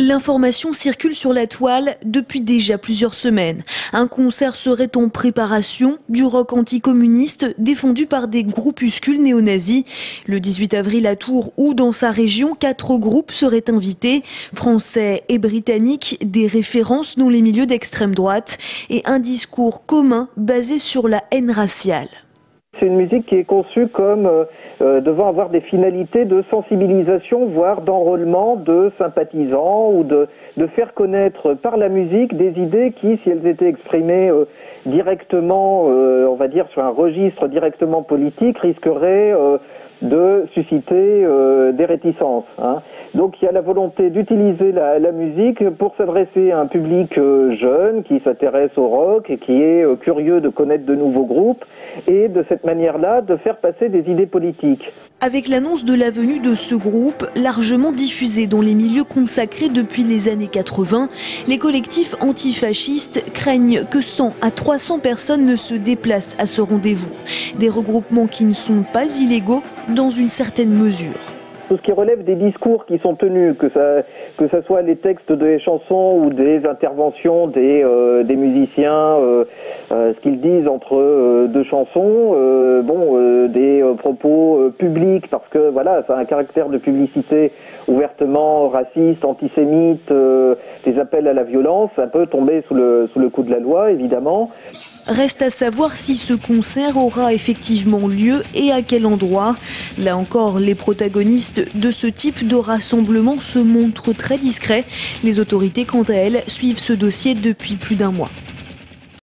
L'information circule sur la toile depuis déjà plusieurs semaines. Un concert serait en préparation, du rock anticommuniste défendu par des groupuscules néo-nazis. Le 18 avril à Tours ou dans sa région, 4 groupes seraient invités, français et britanniques, des références dans les milieux d'extrême droite et un discours commun basé sur la haine raciale. C'est une musique qui est conçue comme devant avoir des finalités de sensibilisation, voire d'enrôlement de sympathisants ou de faire connaître par la musique des idées qui, si elles étaient exprimées directement, on va dire sur un registre directement politique, risqueraient de susciter des réticences. Donc il y a la volonté d'utiliser la musique pour s'adresser à un public jeune qui s'intéresse au rock et qui est curieux de connaître de nouveaux groupes et de cette manière-là de faire passer des idées politiques. Avec l'annonce de la venue de ce groupe, largement diffusé dans les milieux consacrés depuis les années 80, les collectifs antifascistes craignent que 100 à 300 personnes ne se déplacent à ce rendez-vous. Des regroupements qui ne sont pas illégaux dans une certaine mesure. Tout ce qui relève des discours qui sont tenus, que ça soit les textes des chansons ou des interventions des musiciens, ce qu'ils disent entre deux chansons, des propos publics, parce que voilà, ça a un caractère de publicité ouvertement raciste, antisémite, des appels à la violence, un peu tombés sous le coup de la loi, évidemment. Reste à savoir si ce concert aura effectivement lieu et à quel endroit. Là encore, les protagonistes de ce type de rassemblement se montrent très discrets. Les autorités, quant à elles, suivent ce dossier depuis plus d'1 mois.